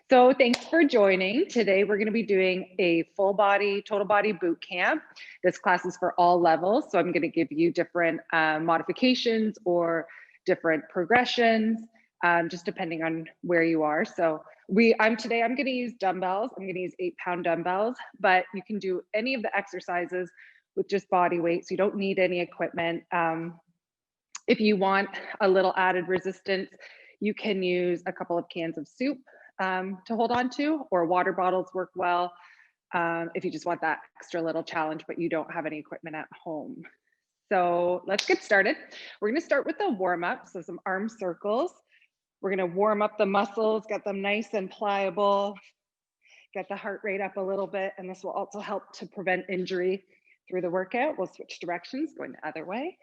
So thanks for joining. Today we're going to be doing a full body, total body boot camp. This class is for all levels. So I'm going to give you different modifications or different progressions, just depending on where you are. So I'm going to use dumbbells. I'm going to use 8-pound dumbbells, but you can do any of the exercises with just body weight. So you don't need any equipment. If you want a little added resistance, you can use a couple of cans of soup to hold on to, or water bottles work well if you just want that extra little challenge, but you don't have any equipment at home. So let's get started. We're going to start with the warm up. So some arm circles. We're going to warm up the muscles, get them nice and pliable, get the heart rate up a little bit. And this will also help to prevent injury through the workout. We'll switch directions, going the other way.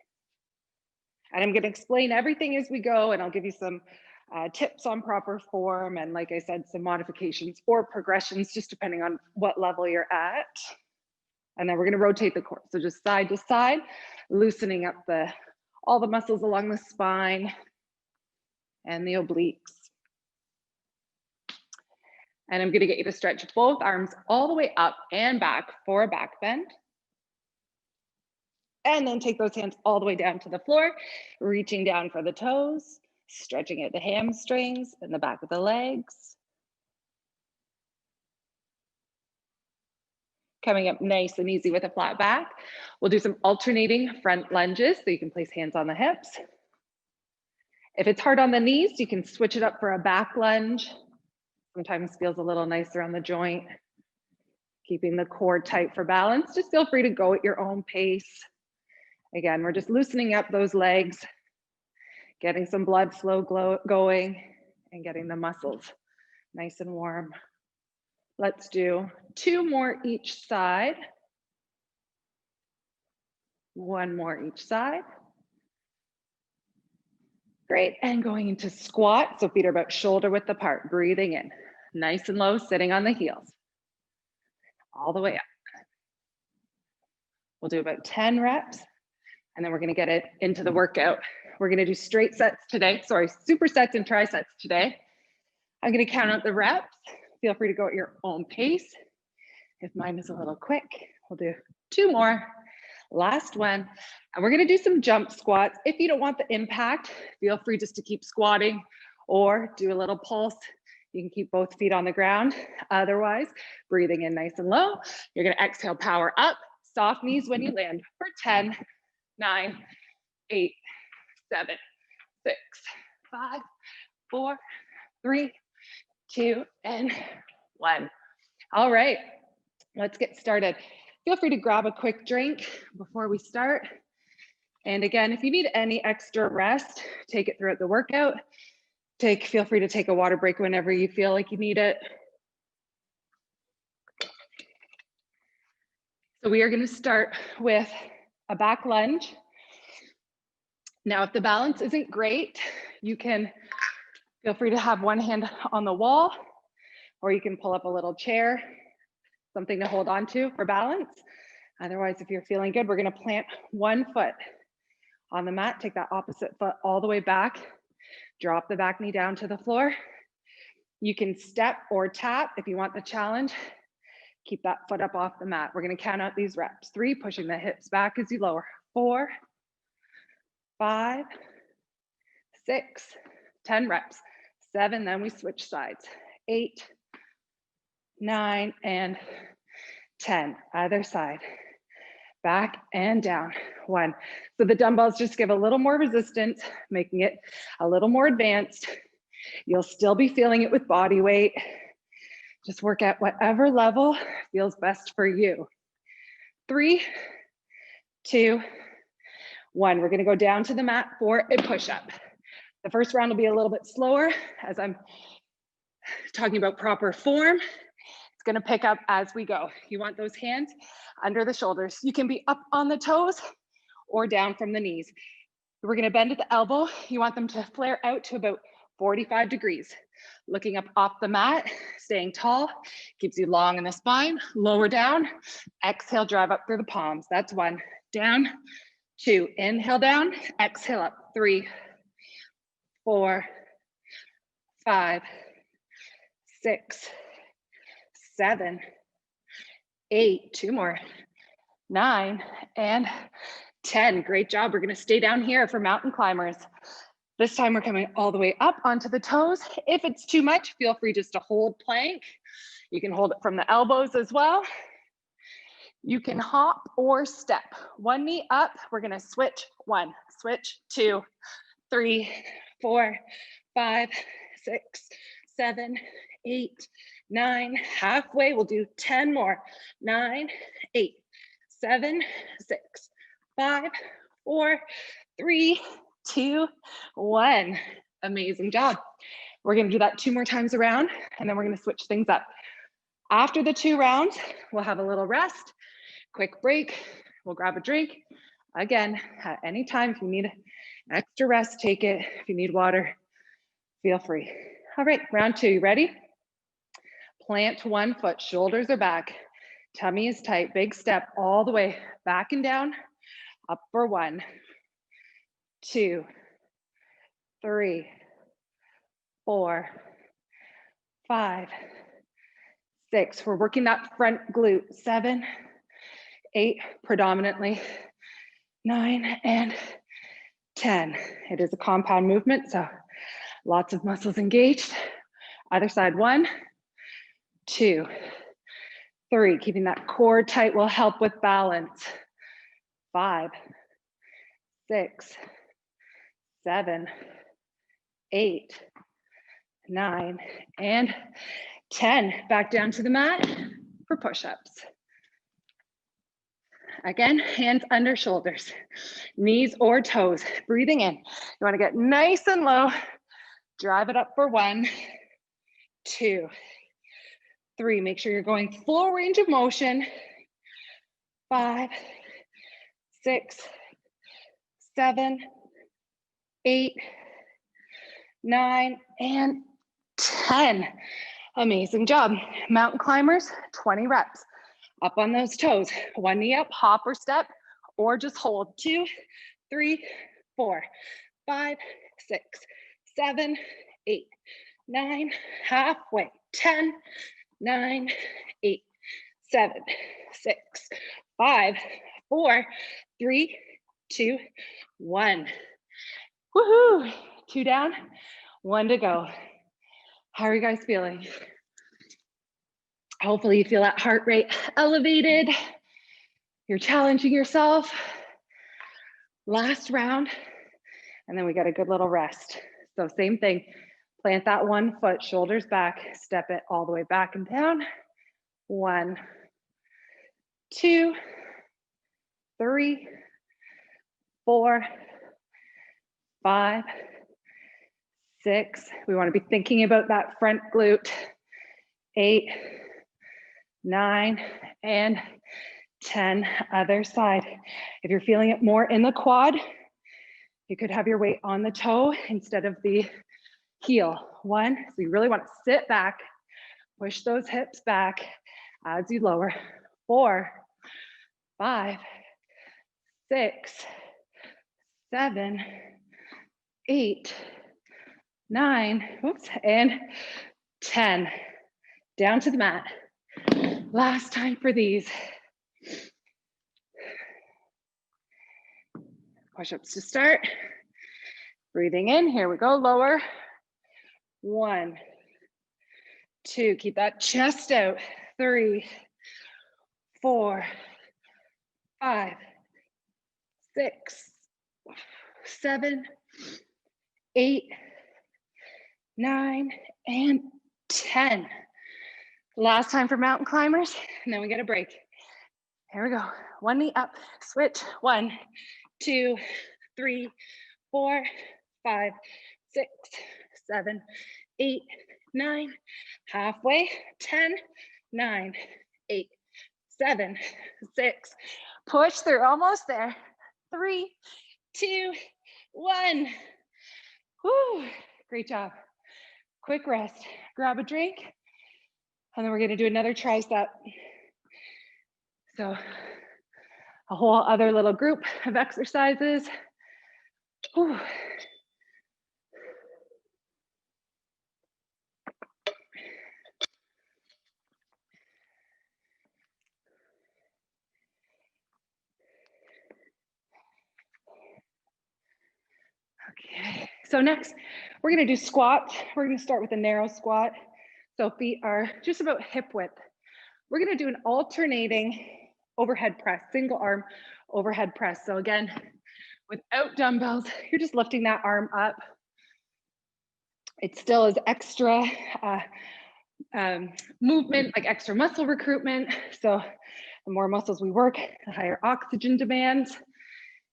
And I'm going to explain everything as we go, and I'll give you some tips on proper form, and like I said, some modifications or progressions, just depending on what level you're at. And then we're going to rotate the core. So just side to side, loosening up all the muscles along the spine and the obliques. And I'm going to get you to stretch both arms all the way up and back for a back bend. And then take those hands all the way down to the floor, reaching down for the toes, stretching at the hamstrings and the back of the legs. Coming up nice and easy with a flat back. We'll do some alternating front lunges, so you can place hands on the hips. If it's hard on the knees, you can switch it up for a back lunge. Sometimes feels a little nicer on the joint. Keeping the core tight for balance. Just feel free to go at your own pace. Again, we're just loosening up those legs, getting some blood flow going, and getting the muscles nice and warm. Let's do 2 more each side. 1 more each side. Great, and going into squat. So feet are about shoulder width apart, breathing in. Nice and low, sitting on the heels. All the way up. We'll do about 10 reps. And then we're going to get it into the workout. We're going to do straight sets today. Sorry, supersets and trisets today. I'm going to count out the reps. Feel free to go at your own pace. If mine is a little quick, we'll do 2 more. Last one. And we're going to do some jump squats. If you don't want the impact, feel free just to keep squatting or do a little pulse. You can keep both feet on the ground. Otherwise, breathing in nice and low. You're going to exhale, power up. Soft knees when you land for 10, 9, 8, 7, 6, 5, 4, 3, 2, and 1. All right, let's get started. Feel free to grab a quick drink before we start. And again, if you need any extra rest, take it throughout the workout. Feel free to take a water break whenever you feel like you need it. So we are going to start with a back lunge. Now, if the balance isn't great, you can feel free to have one hand on the wall, or you can pull up a little chair, something to hold on to for balance. Otherwise, if you're feeling good, we're going to plant one foot on the mat, take that opposite foot all the way back, drop the back knee down to the floor. You can step or tap if you want the challenge. Keep that foot up off the mat. We're going to count out these reps. 3, pushing the hips back as you lower. 4, 5, 6, 10 reps. 7, then we switch sides. 8, 9, and 10. Other side. Back and down. 1. So the dumbbells just give a little more resistance, making it a little more advanced. You'll still be feeling it with body weight. Just work at whatever level feels best for you. 3, 2, 1. We're going to go down to the mat for a push-up. The first round will be a little bit slower as I'm talking about proper form. It's going to pick up as we go. You want those hands under the shoulders. You can be up on the toes or down from the knees. We're going to bend at the elbow. You want them to flare out to about 45 degrees. Looking up off the mat, staying tall, keeps you long in the spine. Lower down, exhale, drive up through the palms. That's 1. Down, 2, inhale down, exhale up. 3, 4, 5, 6, 7, 8, 2 more, 9, and 10. Great job. We're going to stay down here for mountain climbers. This time we're coming all the way up onto the toes. If it's too much, feel free just to hold plank. You can hold it from the elbows as well. You can hop or step. One knee up. We're going to switch. 1, switch, 2, 3, 4, 5, 6, 7, 8, 9. Halfway. We'll do 10 more. 9, 8, 7, 6, 5, 4, 3, 2, 1. Amazing job. We're going to do that 2 more times around, and then we're going to switch things up. After the 2 rounds, we'll have a little rest, quick break. We'll grab a drink. Again, at any time, if you need extra rest, take it. If you need water, feel free. All right, round 2, you ready? Plant 1 foot, shoulders are back, tummy is tight, big step all the way back and down, up for 1, 2, 3, 4, 5, 6. We're working that front glute. 7, 8, predominantly, 9, and 10. It is a compound movement, so lots of muscles engaged. Other side. 1, 2, 3. Keeping that core tight will help with balance. 5, 6, 7, 8, 9, and 10. Back down to the mat for push-ups. Again, hands under shoulders, knees or toes. Breathing in. You want to get nice and low. Drive it up for 1, 2, 3. Make sure you're going full range of motion. 5, 6, 7, 8, 9, and 10. Amazing job. Mountain climbers, 20 reps. Up on those toes. 1 knee up, hop or step, or just hold. 2, 3, 4, 5, 6, 7, 8, 9. Halfway. 10, 9, 8, 7, 6, 5, 4, 3, 2, 1. Woohoo! 2 down, 1 to go. How are you guys feeling? Hopefully you feel that heart rate elevated. You're challenging yourself. Last round, and then we got a good little rest. So same thing, plant that 1 foot, shoulders back, step it all the way back and down. 1, 2, 3, 4, 5, 6. We want to be thinking about that front glute. 8, 9, and 10. Other side. If you're feeling it more in the quad, you could have your weight on the toe instead of the heel. 1, so you really want to sit back, push those hips back as you lower. 4, 5, 6, 7, 8, 9, oops, and 10. Down to the mat. Last time for these. Push-ups to start. Breathing in, here we go, lower. 1, 2, keep that chest out. 3, 4, 5, 6, 7, 8, 9, and 10. Last time for mountain climbers, and then we get a break. Here we go. 1 knee up, switch. 1, 2, 3, 4, 5, 6, 7, 8, 9. Halfway. 10, 9, 8, 7, 6. Push through, almost there. 3, 2, 1. Woo, great job. Quick rest. Grab a drink, and then we're going to do another tricep. So a whole other little group of exercises. Whew. Okay, so next we're gonna do squat. We're gonna start with a narrow squat. So feet are just about hip width. We're gonna do an alternating overhead press, single arm overhead press. So again, without dumbbells, you're just lifting that arm up. It still is extra movement, like extra muscle recruitment. So the more muscles we work, the higher oxygen demands,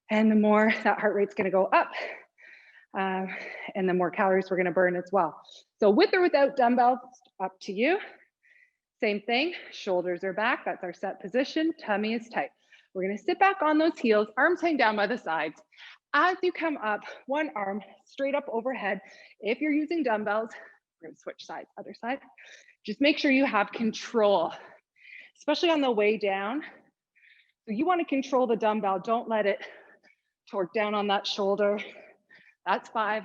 and the more that heart rate's gonna go up, and the more calories we're gonna burn as well. So with or without dumbbells, up to you. Same thing, shoulders are back, that's our set position, tummy is tight. We're gonna sit back on those heels, arms hang down by the sides. As you come up, one arm straight up overhead. If you're using dumbbells, we're gonna switch sides, other side. Just make sure you have control, especially on the way down. So you wanna control the dumbbell, don't let it torque down on that shoulder. That's 5,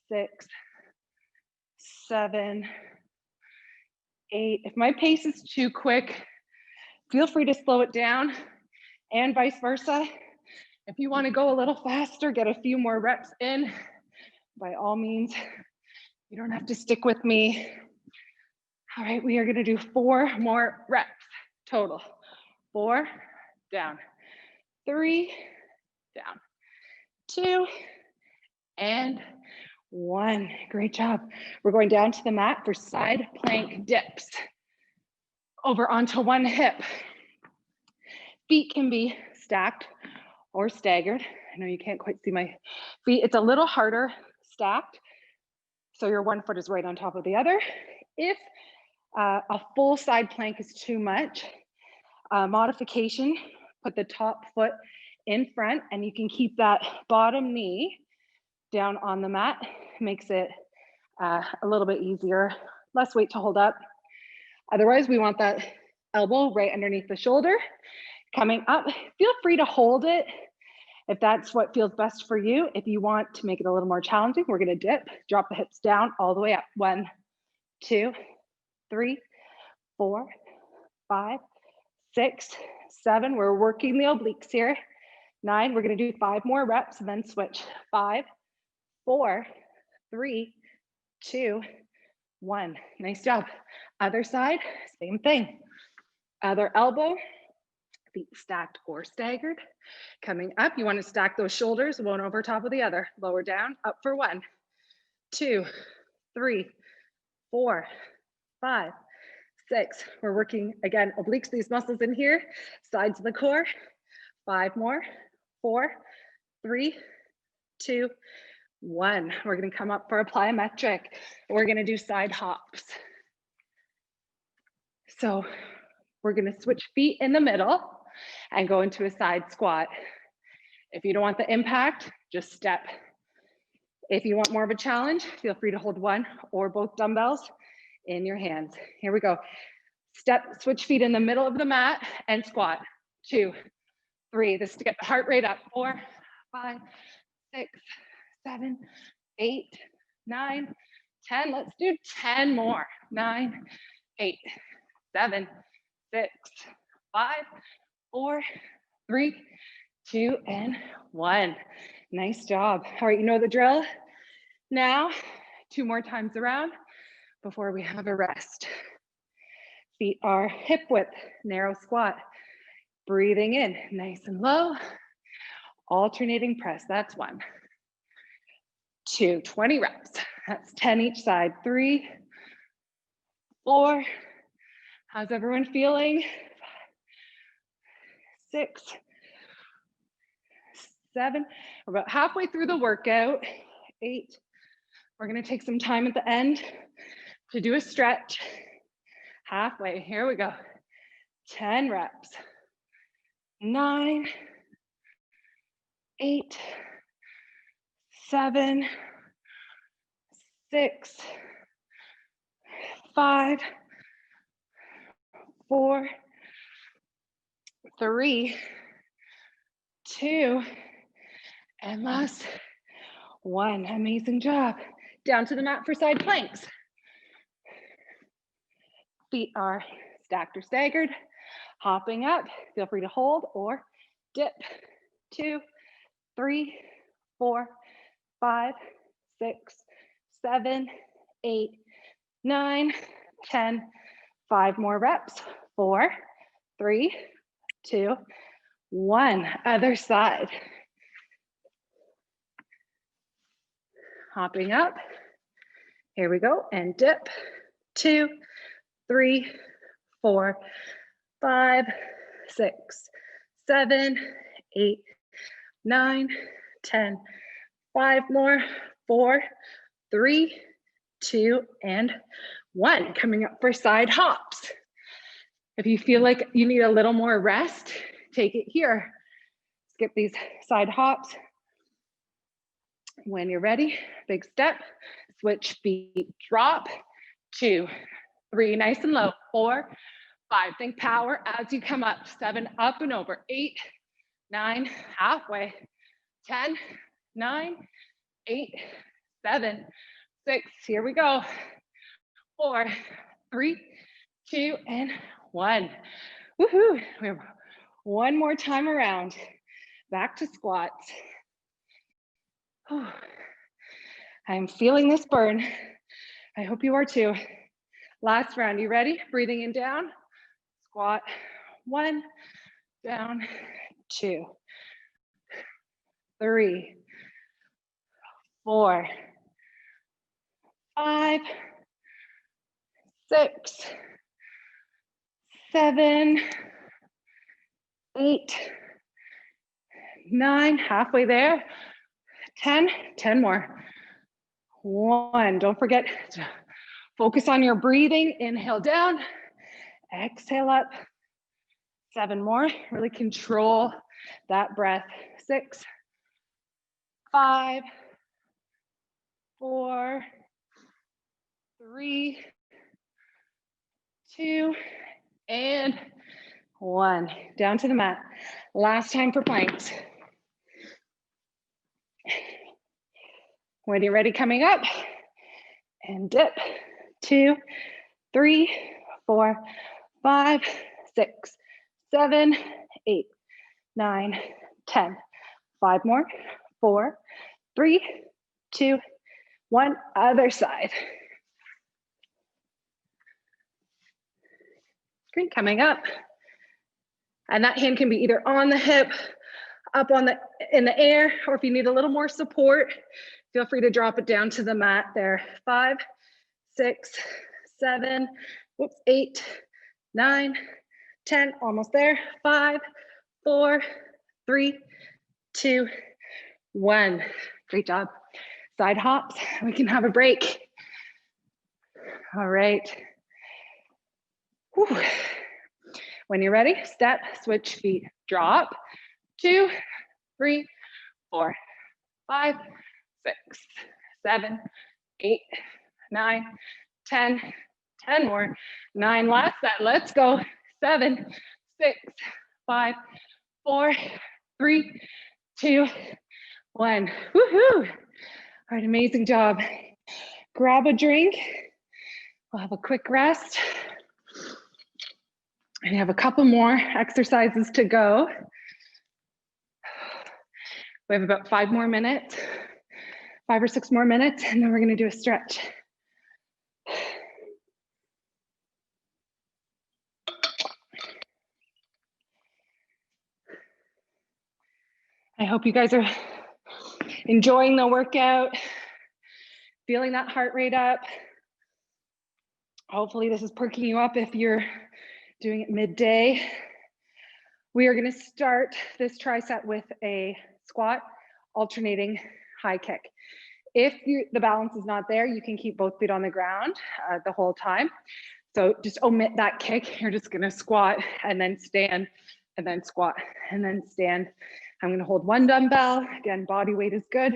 6, 7, 8. If my pace is too quick, feel free to slow it down, and vice versa. If you want to go a little faster, get a few more reps in, by all means, you don't have to stick with me. All right, we are going to do 4 more reps total. 4, down, 3, down, 2, and 1. Great job. We're going down to the mat for side plank dips. Over onto one hip. Feet can be stacked or staggered. I know you can't quite see my feet. It's a little harder stacked. So your one foot is right on top of the other. If a full side plank is too much, modification, put the top foot in front and you can keep that bottom knee down on the mat. Makes it a little bit easier, less weight to hold up. Otherwise, we want that elbow right underneath the shoulder. Coming up, feel free to hold it if that's what feels best for you. If you want to make it a little more challenging, we're gonna dip, drop the hips down all the way up. 1, 2, 3, 4, 5, 6, 7. We're working the obliques here. 9, we're gonna do 5 more reps and then switch. 5, 4, 3, 2, 1. Nice job. Other side, same thing. Other elbow, feet stacked or staggered. Coming up, you want to stack those shoulders, one over top of the other. Lower down, up for 1, 2, 3, 4, 5, 6. We're working, again, obliques, these muscles in here, sides of the core. 5 more, 4, 3, 2, 1. We're going to come up for a plyometric. We're going to do side hops. So we're going to switch feet in the middle and go into a side squat. If you don't want the impact, just step. If you want more of a challenge, feel free to hold one or both dumbbells in your hands. Here we go. Step, switch feet in the middle of the mat and squat. 2, 3. This is to get the heart rate up. 4, 5, 6, 7, 8, 9, 10. Let's do 10 more. 9, 8, 7, 6, 5, 4, 3, 2, and 1. Nice job. All right, you know the drill. Now, 2 more times around before we have a rest. Feet are hip width, narrow squat. Breathing in, nice and low. Alternating press, that's 1. 2, 20 reps. That's 10 each side. 3, 4. How's everyone feeling? 6, 7. We're about halfway through the workout. 8. We're gonna take some time at the end to do a stretch. Halfway, here we go. 10 reps. 9, 8, 7, 6, 5, 4, 3, 2, and last 1. Amazing job. Down to the mat for side planks. Feet are stacked or staggered. Hopping up, feel free to hold or dip. 2, 3, 4, 5, 6, 7, 8, 9, 10. 5 more reps. 4, 3, 2, 1. Other side. Hopping up. Here we go. And dip. 2, 3, 4, 5, 6, 7, 8, 9, 10. 5 more. 4, 3, 2, and 1. Coming up for side hops. If you feel like you need a little more rest, take it here. Skip these side hops. When you're ready, big step, switch feet, drop. 2, 3, nice and low. 4, 5, think power as you come up. 7, up and over. 8, 9, halfway. 10, 9, 8, 7, 6, here we go. 4, 3, 2, and 1. Woohoo! We have one more time around. Back to squats. Whew. I'm feeling this burn. I hope you are too. Last round, you ready? Breathing in down. Squat. 1, down. 2, 3, 4, 5, 6, 7, 8, 9, halfway there. 10, 10 more. 1, don't forget to focus on your breathing. Inhale down, exhale up. 7 more, really control that breath. 6, 5, 4, 3, 2, and 1. Down to the mat. Last time for planks. When you're ready, coming up, and dip. 2, 3, 4, 5, 6, 7, 8, 9, 10. 5 more. 4, 3, 2, 1. Other side. Great, coming up. And that hand can be either on the hip, up in the air, or if you need a little more support, feel free to drop it down to the mat there. 5, 6, 7, 8, 9, 10, almost there. 5, 4, 3, 2, 1. Great job. Side hops, we can have a break. All right. Whew. When you're ready, step, switch feet, drop. 2, 3, 4, 5, 6, 7, 8, 9, 10. 10 more. 9 last set. Let's go. 7, 6, 5, 4, 3, 2, 1. Woohoo! All right, amazing job. Grab a drink. We'll have a quick rest. And you have a couple more exercises to go. We have about 5 more minutes, 5 or 6 more minutes, and then we're gonna do a stretch. I hope you guys are enjoying the workout, feeling that heart rate up. Hopefully this is perking you up if you're doing it midday. We are gonna start this tricep with a squat, alternating high kick. If the balance is not there, you can keep both feet on the ground the whole time. So just omit that kick. You're just gonna squat and then stand and then squat and then stand. I'm gonna hold 1 dumbbell. Again, body weight is good.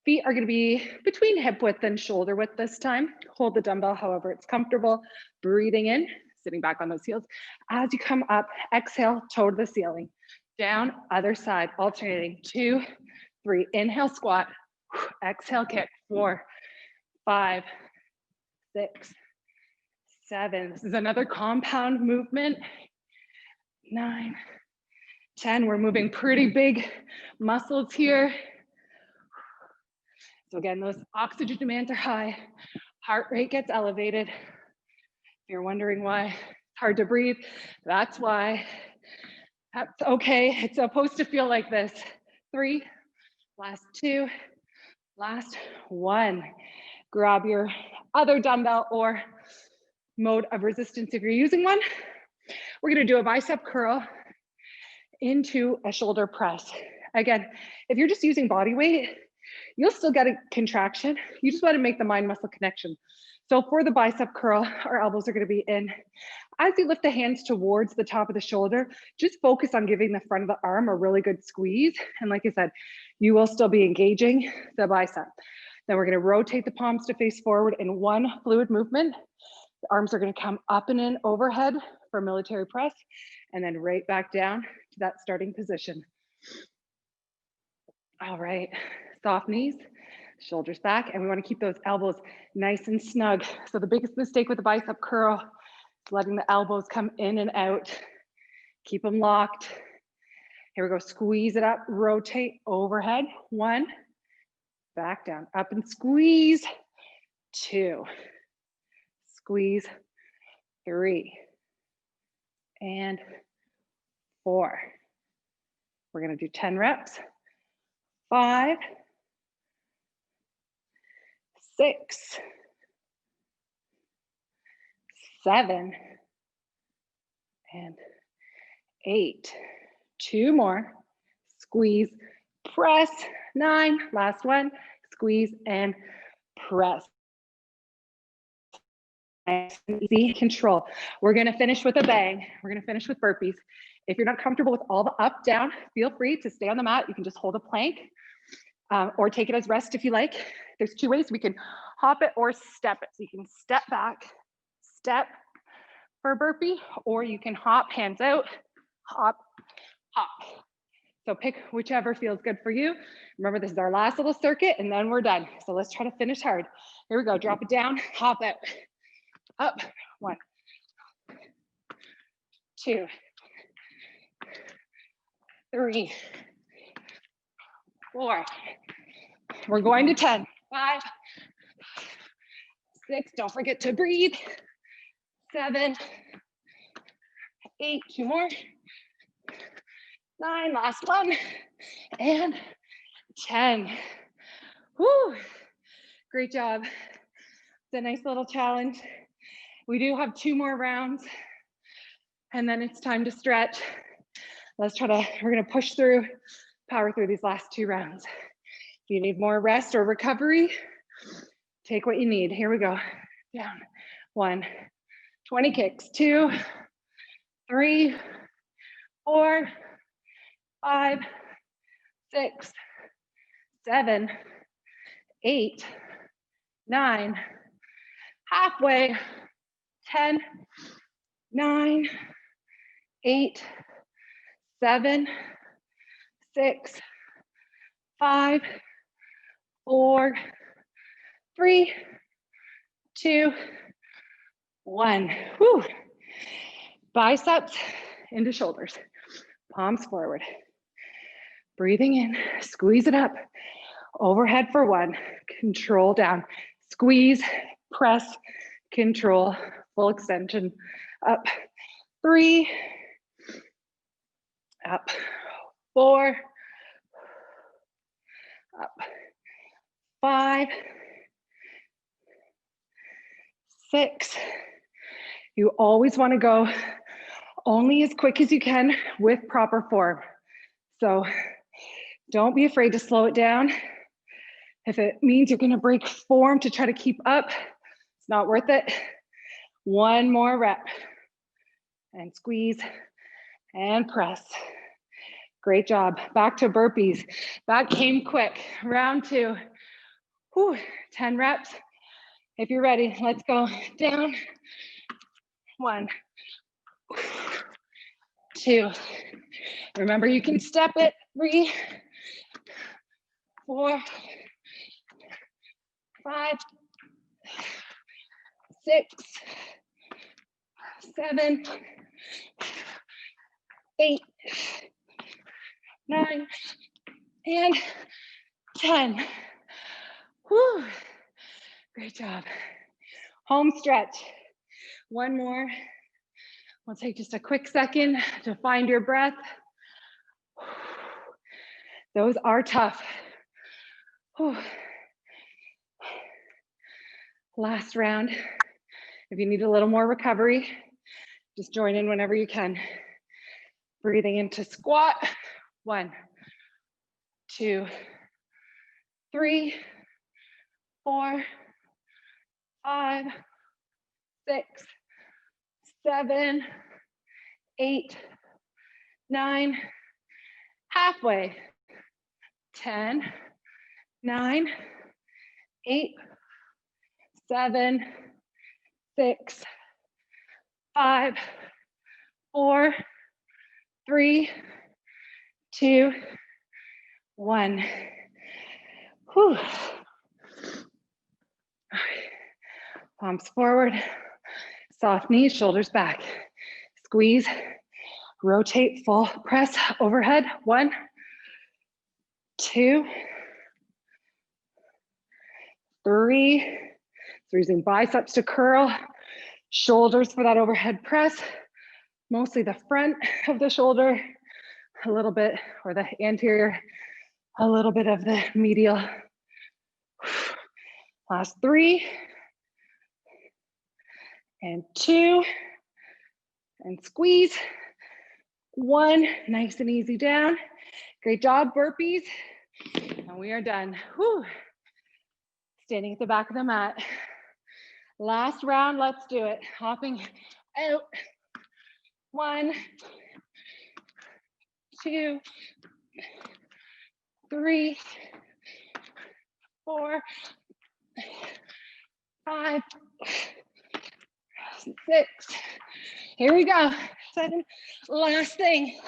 Feet are gonna be between hip width and shoulder width this time. Hold the dumbbell however it's comfortable. Breathing in, sitting back on those heels. As you come up, exhale, toe to the ceiling. Down, other side, alternating. 2, 3, inhale, squat. Exhale, kick. 4, 5, 6, 7. This is another compound movement. 9, 10. We're moving pretty big muscles here. So again, those oxygen demands are high, heart rate gets elevated. If you're wondering why it's hard to breathe, that's why. That's okay, it's supposed to feel like this. 3, last 2, last 1. Grab your other dumbbell or mode of resistance if you're using one. We're gonna do a bicep curl into a shoulder press. Again, if you're just using body weight, you'll still get a contraction. You just want to make the mind muscle connection. So for the bicep curl, our elbows are going to be in. As you lift the hands towards the top of the shoulder, just focus on giving the front of the arm a really good squeeze. And like I said, you will still be engaging the bicep. Then we're going to rotate the palms to face forward in one fluid movement. The arms are going to come up and in overhead for military press, and then right back down to that starting position. All right, soft knees, shoulders back, and we want to keep those elbows nice and snug. So the biggest mistake with the bicep curl is letting the elbows come in and out. Keep them locked. Here we go, squeeze it up, rotate overhead. 1, back down, up and squeeze. 2, squeeze. 3, and 4. We're gonna do 10 reps. 5, 6, 7, and 8. 2 more. Squeeze, press. 9, last one. Squeeze and press. Nice and easy, control. We're gonna finish with a bang. We're gonna finish with burpees. If you're not comfortable with all the up, down, feel free to stay on the mat. You can just hold a plank or take it as rest if you like. There's 2 ways we can hop it or step it. So you can step back, step for a burpee, or you can hop, hands out, hop, hop. So pick whichever feels good for you. Remember, this is our last little circuit and then we're done. So let's try to finish hard. Here we go, drop it down, hop out. Up, 1, 2, 3, 4. We're going to 10. 5, 6, don't forget to breathe. 7, 8, 2 more. 9, last one. And 10. Woo, great job. It's a nice little challenge. We do have 2 more rounds and then it's time to stretch. We're gonna push through, power through these last 2 rounds. If you need more rest or recovery, take what you need. Here we go. Down. 1, 20 kicks. 2, 3, 4, 5, 6, 7, 8, 9, halfway. 10, 9, 8, 7, 6, 5, 4, 3, 2, 1. Whew. Biceps into shoulders, palms forward. Breathing in, squeeze it up. Overhead for 1, control down. Squeeze, press, control, full extension. Up, 3, up, 4, up, 5, 6. You always want to go only as quick as you can with proper form. So don't be afraid to slow it down. If it means you're going to break form to try to keep up, it's not worth it. 1 more rep and squeeze and press. Great job. Back to burpees. That came quick. Round 2. Whew, 10 reps. If you're ready, let's go down. 1, 2. Remember, you can step it. 3, 4, 5, 6, 7, 8, 9, and 10. Whew. Great job. Home stretch. One more. We'll take just a quick second to find your breath. Those are tough. Whew. Last round. If you need a little more recovery, just join in whenever you can. Breathing into squat. 1, 2, 3, 4, 5, 6, 7, 8, 9, halfway. 10, 9, 8, 7, 6, 5, 4, 3, 2, 1. Whew. Palms forward, soft knees, shoulders back. Squeeze, rotate, full press overhead. 1, 2, 3. So we're using biceps to curl, shoulders for that overhead press, mostly the front of the shoulder, a little bit, or the anterior, a little bit of the medial. Last 3, and 2, and squeeze. 1, nice and easy down. Great job, burpees. And we are done. Whew. Standing at the back of the mat. Last round, let's do it. Hopping out. 1, 2, 3, 4, 5, 6. Here we go. 7. Last thing.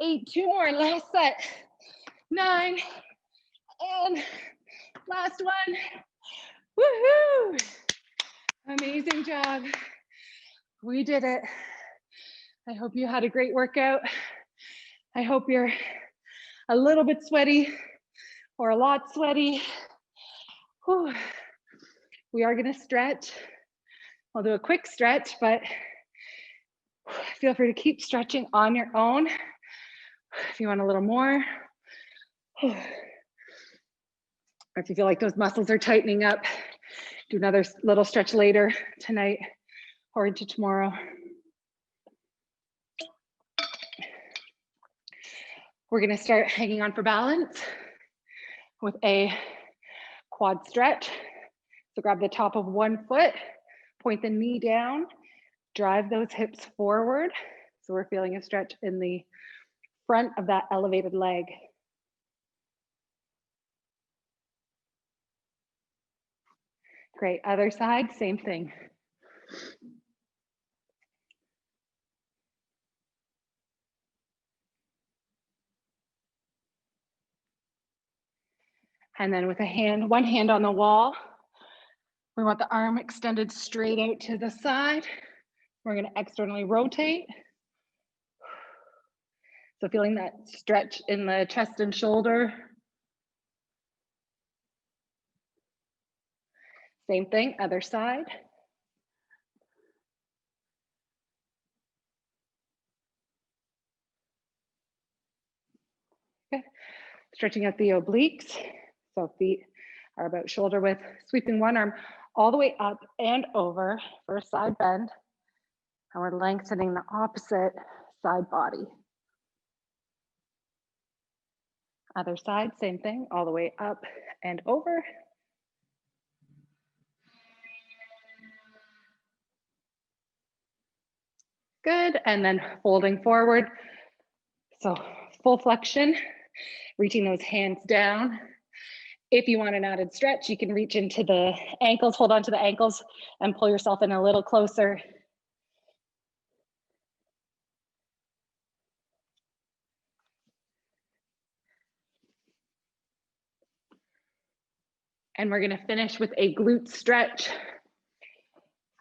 8. 2 more. Last set. 9. And last one. Woohoo! Amazing job. We did it. I hope you had a great workout. I hope you're a little bit sweaty or a lot sweaty. Whew. We are going to stretch. I'll do a quick stretch, but feel free to keep stretching on your own if you want a little more. Or if you feel like those muscles are tightening up, do another little stretch later tonight or into tomorrow. We're going to start hanging on for balance with a quad stretch. So grab the top of one foot, point the knee down, drive those hips forward. So we're feeling a stretch in the front of that elevated leg. Great, other side, same thing. And then with one hand on the wall, we want the arm extended straight out to the side. We're going to externally rotate. So feeling that stretch in the chest and shoulder. Same thing, other side. Okay. Stretching out the obliques. So feet are about shoulder width, sweeping one arm all the way up and over for a side bend. And we're lengthening the opposite side body. Other side, same thing, all the way up and over. Good, and then folding forward. So full flexion, reaching those hands down. If you want an added stretch, you can reach into the ankles, hold on to the ankles and pull yourself in a little closer. And we're gonna finish with a glute stretch.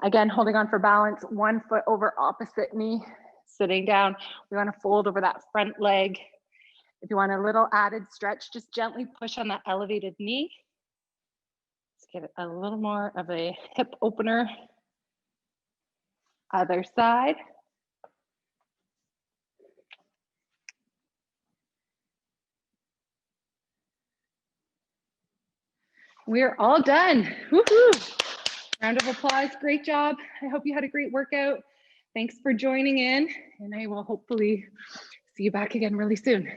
Again, holding on for balance, one foot over opposite knee, sitting down. We wanna fold over that front leg. If you want a little added stretch, just gently push on that elevated knee. get a little more of a hip opener. Other side. We're all done. Woohoo! Round of applause. Great job. I hope you had a great workout. Thanks for joining in, and I will hopefully see you back again really soon.